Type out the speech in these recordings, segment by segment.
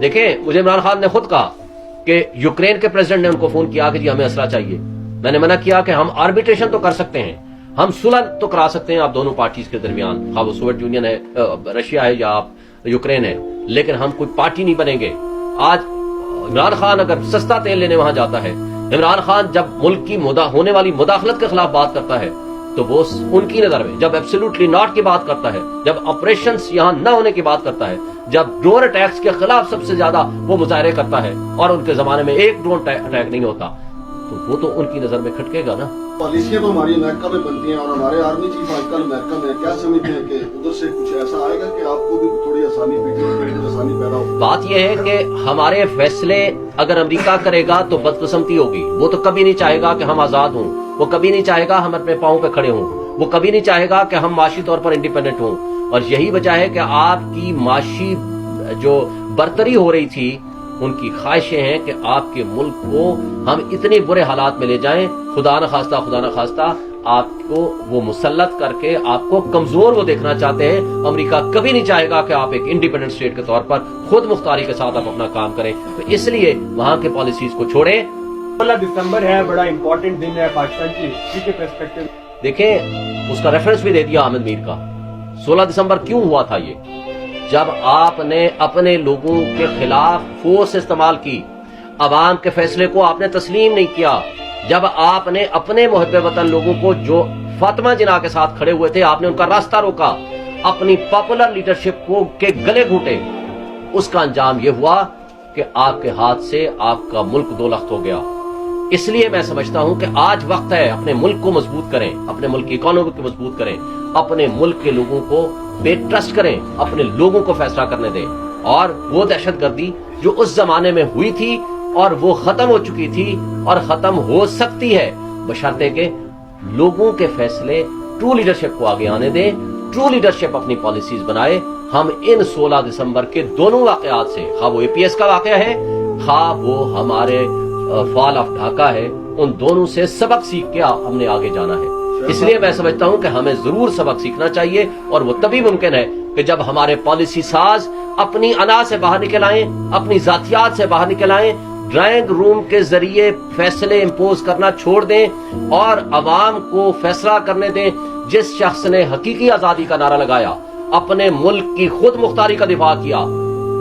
دیکھیں, مجھے عمران خان نے خود کہا کہ یوکرین کے پریزیڈنٹ نے ان کو فون کیا کہ جی ہمیں اسلحہ چاہیے. میں نے منع کیا کہ ہم آربیٹریشن تو کر سکتے ہیں, ہم صلح تو کرا سکتے ہیں آپ دونوں پارٹیز کے درمیان, خواہ وہ سوویت یونین ہے, رشیا ہے, یا آپ یوکرین ہے, لیکن ہم کوئی پارٹی نہیں بنیں گے. آج عمران خان اگر سستا تیل لینے وہاں جاتا ہے, عمران خان جب ملک کی ہونے والی مداخلت کے خلاف بات کرتا ہے تو وہ ان کی نظر میں, جب ایبسولوٹلی ناٹ کی بات کرتا ہے, جب آپریشنز یہاں نہ ہونے کی بات کرتا ہے, جب ڈرون اٹیکس کے خلاف سب سے زیادہ وہ مظاہرے کرتا ہے اور ان کے زمانے میں ایک ڈرون اٹیک نہیں ہوتا, تو وہ تو ان کی نظر میں کھٹکے گا نا. پالیسیاں تو ہماری امریکہ میں بنتی ہیں اور ہمارے آرمی چیف آج کل امریکہ میں, کیا سمجھتے ہیں کہ ادھر سے کچھ ایسا آئے گا کہ آپ کو بھی تھوڑی آسانی پیدا ہو؟ بات یہ ہے کہ ہمارے فیصلے اگر امریکہ کرے گا تو بدقسمتی ہوگی. وہ تو کبھی نہیں چاہے گا کہ ہم آزاد ہوں, وہ کبھی نہیں چاہے گا ہم اپنے پاؤں پہ کھڑے ہوں, وہ کبھی نہیں چاہے گا کہ ہم معاشی طور پر انڈیپینڈنٹ ہوں. اور یہی وجہ ہے کہ آپ کی معاشی جو برتری ہو رہی تھی, ان کی خواہشیں ہیں کہ آپ کے ملک کو ہم اتنے برے حالات میں لے جائیں, خدا نہ خواستہ آپ کو وہ مسلط کر کے آپ کو کمزور وہ دیکھنا چاہتے ہیں. امریکہ کبھی نہیں چاہے گا کہ آپ ایک انڈیپینڈنٹ اسٹیٹ کے طور پر خود مختاری کے ساتھ آپ اپنا کام کریں. تو اس لیے وہاں کے پالیسیز کو چھوڑیں. 16 دسمبر ہے, بڑا امپورٹنٹ دن ہے پاکستان کی ہسٹری کے پرسپیکٹو. دیکھیں, اس کا ریفرنس بھی دے دیا حامد میر کا. 16 دسمبر کیوں ہوا تھا یہ؟ جب آپ نے اپنے لوگوں کے خلاف فورس استعمال کی, عوام کے فیصلے کو آپ نے تسلیم نہیں کیا, جب آپ نے اپنے محب وطن لوگوں کو جو فاطمہ جناح کے ساتھ کھڑے ہوئے تھے آپ نے ان کا راستہ روکا, اپنی پاپولر لیڈرشپ کو کے گلے گھونٹے, اس کا انجام یہ ہوا کہ آپ کے ہاتھ سے آپ کا ملک دو لخت ہو گیا. اس لیے میں سمجھتا ہوں کہ آج وقت ہے اپنے ملک کو مضبوط کریں, اپنے ملک کی اکانومی کو مضبوط کریں, اپنے ملک کے لوگوں کو بے ٹرسٹ کریں, اپنے لوگوں کو فیصلہ کرنے دیں. اور وہ دہشت گردی جو اس زمانے میں ہوئی تھی اور وہ ختم ہو چکی تھی اور ختم ہو سکتی ہے, بشرطے کہ لوگوں کے فیصلے ٹرو لیڈرشپ کو آگے آنے دیں, ٹرو لیڈرشپ اپنی پالیسیز بنائے. ہم ان 16 دسمبر کے دونوں واقعات سے, خواہ وہ APS کا واقعہ ہے, خواہ وہ ہمارے فال آف ڈھاکہ ہے, ان دونوں سے سبق سیکھ کے ہم نے آگے جانا ہے. اس لیے میں سمجھتا ہوں کہ ہمیں ضرور سبق سیکھنا چاہیے, اور وہ تبھی ممکن ہے کہ جب ہمارے پالیسی ساز اپنی انا سے باہر نکل آئیں, اپنی ذاتیات سے باہر نکل آئیں, ڈرائنگ روم کے ذریعے فیصلے امپوز کرنا چھوڑ دیں اور عوام کو فیصلہ کرنے دیں. جس شخص نے حقیقی آزادی کا نعرہ لگایا, اپنے ملک کی خود مختاری کا دفاع کیا,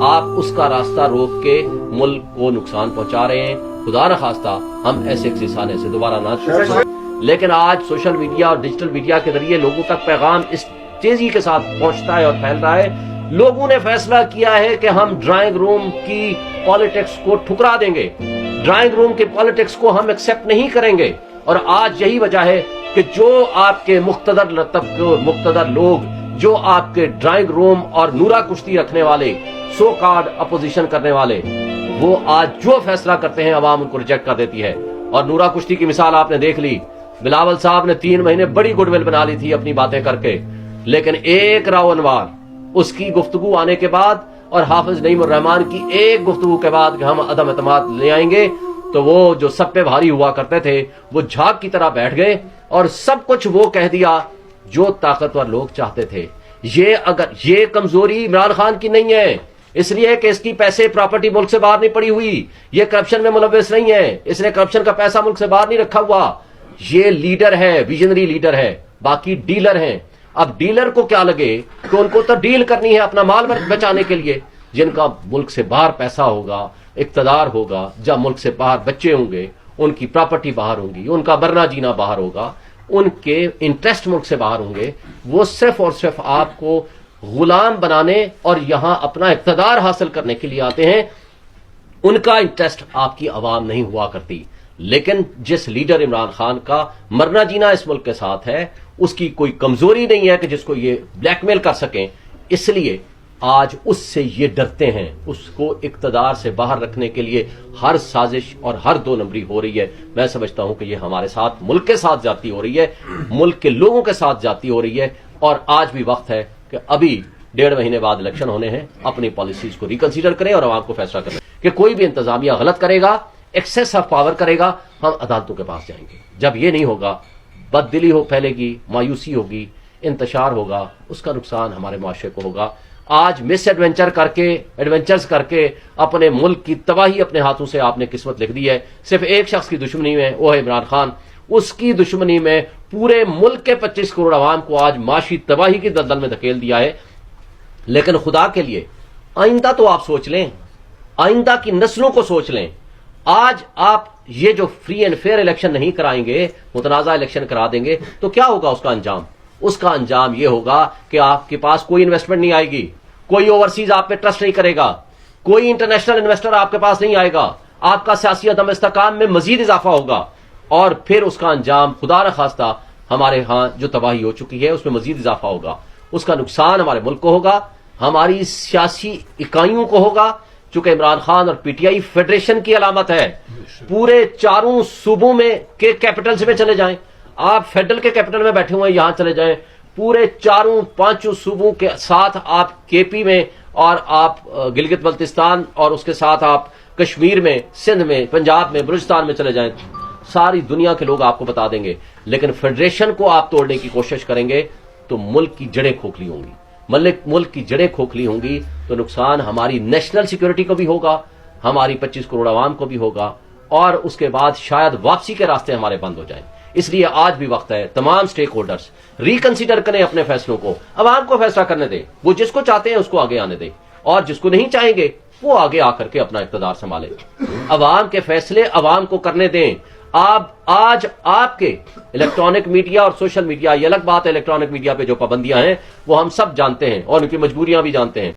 آپ اس کا راستہ روک کے ملک کو نقصان پہنچا رہے ہیں. خدا نہ خواستہ ہم ایسے کسانے سے دوبارہ نہ چھوڑیں. لیکن آج سوشل میڈیا اور ڈیجیٹل میڈیا کے ذریعے لوگوں تک پیغام اس تیزی کے ساتھ پہنچتا ہے اور پھیل رہا ہے. لوگوں نے فیصلہ کیا ہے کہ ہم ڈرائنگ روم کی پالیٹکس کو ٹھکرا دیں گے, ڈرائنگ روم کی پالیٹکس کو ہم ایکسپٹ نہیں کریں گے. اور آج یہی وجہ ہے کہ جو آپ کے مقتدر لوگ, جو آپ کے ڈرائنگ روم اور نورا کشتی رکھنے والے, سو کارڈ اپوزیشن کرنے والے, وہ آج جو فیصلہ کرتے ہیں عوام ان کو ریجیکٹ کر دیتی ہے. اور نورا کشتی کی مثال آپ نے دیکھ لی, بلاول صاحب نے 3 مہینے بڑی گڈ ول بنا لی تھی اپنی باتیں کر کے, لیکن ایک راو انوار اس کی گفتگو آنے کے بعد اور حافظ نعیم الرحمان کی ایک گفتگو کے بعد کہ ہم عدم اعتماد لے آئیں گے, تو وہ جو سب پہ بھاری ہوا کرتے تھے وہ جھاگ کی طرح بیٹھ گئے اور سب کچھ وہ کہہ دیا جو طاقتور لوگ چاہتے تھے. یہ کمزوری عمران خان کی نہیں ہے, اس لیے کہ اس کی پیسے پراپرٹی ملک سے باہر نہیں پڑی ہوئی, یہ کرپشن میں ملوث نہیں ہے, اس نے کرپشن کا پیسہ ملک سے باہر نہیں رکھا ہوا. یہ لیڈر ہے, ویژنری لیڈر ہے, باقی ڈیلر ہیں. اب ڈیلر کو کیا لگے کہ ان کو تو ڈیل کرنی ہے اپنا مال بچانے کے لیے. جن کا ملک سے باہر پیسہ ہوگا, اقتدار ہوگا, جب ملک سے باہر بچے ہوں گے, ان کی پراپرٹی باہر ہوں گی, ان کا مرنا جینا باہر ہوگا, ان کے انٹرسٹ ملک سے باہر ہوں گے, وہ صرف اور صرف آپ کو غلام بنانے اور یہاں اپنا اقتدار حاصل کرنے کے لیے آتے ہیں. ان کا انٹرسٹ آپ کی عوام نہیں ہوا کرتی. لیکن جس لیڈر عمران خان کا مرنا جینا اس ملک کے ساتھ ہے, اس کی کوئی کمزوری نہیں ہے کہ جس کو یہ بلیک میل کر سکیں, اس لیے آج اس سے یہ ڈرتے ہیں. اس کو اقتدار سے باہر رکھنے کے لیے ہر سازش اور ہر 2 نمبری ہو رہی ہے. میں سمجھتا ہوں کہ یہ ہمارے ساتھ, ملک کے ساتھ جاتی ہو رہی ہے, ملک کے لوگوں کے ساتھ جاتی ہو رہی ہے. اور آج بھی وقت ہے کہ ابھی 1.5 مہینے بعد الیکشن ہونے ہیں, اپنی پالیسیز کو ریکنسیڈر کریں اور عوام کو فیصلہ کریں کہ کوئی بھی انتظامیہ غلط کرے گا, ایکسیس آف پاور کرے گا, ہم عدالتوں کے پاس جائیں گے. جب یہ نہیں ہوگا, بد دلی پھیلے گی, مایوسی ہوگی, انتشار ہوگا, اس کا نقصان ہمارے معاشرے کو ہوگا. آج مس ایڈونچرز کر کے اپنے ملک کی تباہی اپنے ہاتھوں سے آپ نے قسمت لکھ دی ہے. صرف ایک شخص کی دشمنی میں، وہ ہے عمران خان. اس کی دشمنی میں پورے ملک کے 25 کروڑ عوام کو آج معاشی تباہی کی دلدل میں دھکیل دیا ہے. لیکن خدا کے لیے آئندہ تو آپ سوچ لیں، آئندہ کی نسلوں کو سوچ لیں. آج آپ یہ جو فری اینڈ فیئر الیکشن نہیں کرائیں گے، متنازع الیکشن کرا دیں گے، تو کیا ہوگا اس کا انجام؟ اس کا انجام یہ ہوگا کہ آپ کے پاس کوئی انویسٹمنٹ نہیں آئے گی، کوئی اوورسیز آپ پہ ٹرسٹ نہیں کرے گا، کوئی انٹرنیشنل انویسٹر آپ کے پاس نہیں آئے گا، آپ کا سیاسی عدم استحکام میں مزید اضافہ ہوگا، اور پھر اس کا انجام خدا نخواستہ ہمارے ہاں جو تباہی ہو چکی ہے اس میں مزید اضافہ ہوگا. اس کا نقصان ہمارے ملک کو ہوگا، ہماری سیاسی اکائیوں کو ہوگا. چونکہ عمران خان اور پی ٹی آئی فیڈریشن کی علامت ہے. پورے چاروں صوبوں میں کے کیپٹلز میں چلے جائیں، آپ فیڈرل کے کیپٹل میں بیٹھے ہوئے ہیں، یہاں چلے جائیں، پورے چاروں پانچوں صوبوں کے ساتھ آپ کے پی میں، اور آپ گلگت بلتستان، اور اس کے ساتھ آپ کشمیر میں، سندھ میں، پنجاب میں، بلوچستان میں چلے جائیں، ساری دنیا کے لوگ آپ کو بتا دیں گے. لیکن فیڈریشن کو آپ توڑنے کی کوشش کریں گے تو ملک کی جڑیں کھوکھلی ہوں گی. ملک کی جڑیں کھوکھلی ہوں گی تو نقصان ہماری نیشنل سیکیورٹی کو بھی ہوگا، ہماری 25 کروڑ عوام کو بھی ہوگا، اور اس کے بعد شاید واپسی کے راستے ہمارے بند ہو جائیں. اس لیے آج بھی وقت ہے تمام سٹیک ہولڈرز ریکنسیڈر کریں اپنے فیصلوں کو، عوام کو فیصلہ کرنے دیں. وہ جس کو چاہتے ہیں اس کو آگے آنے دیں، اور جس کو نہیں چاہیں گے وہ آگے آ کر کے اپنا اقتدار سنبھالیں. عوام کے فیصلے عوام کو کرنے دیں. آج آپ کے الیکٹرانک میڈیا اور سوشل میڈیا، یہ الگ بات ہے، الیکٹرانک میڈیا پہ جو پابندیاں ہیں وہ ہم سب جانتے ہیں اور ان کی مجبوریاں بھی جانتے ہیں.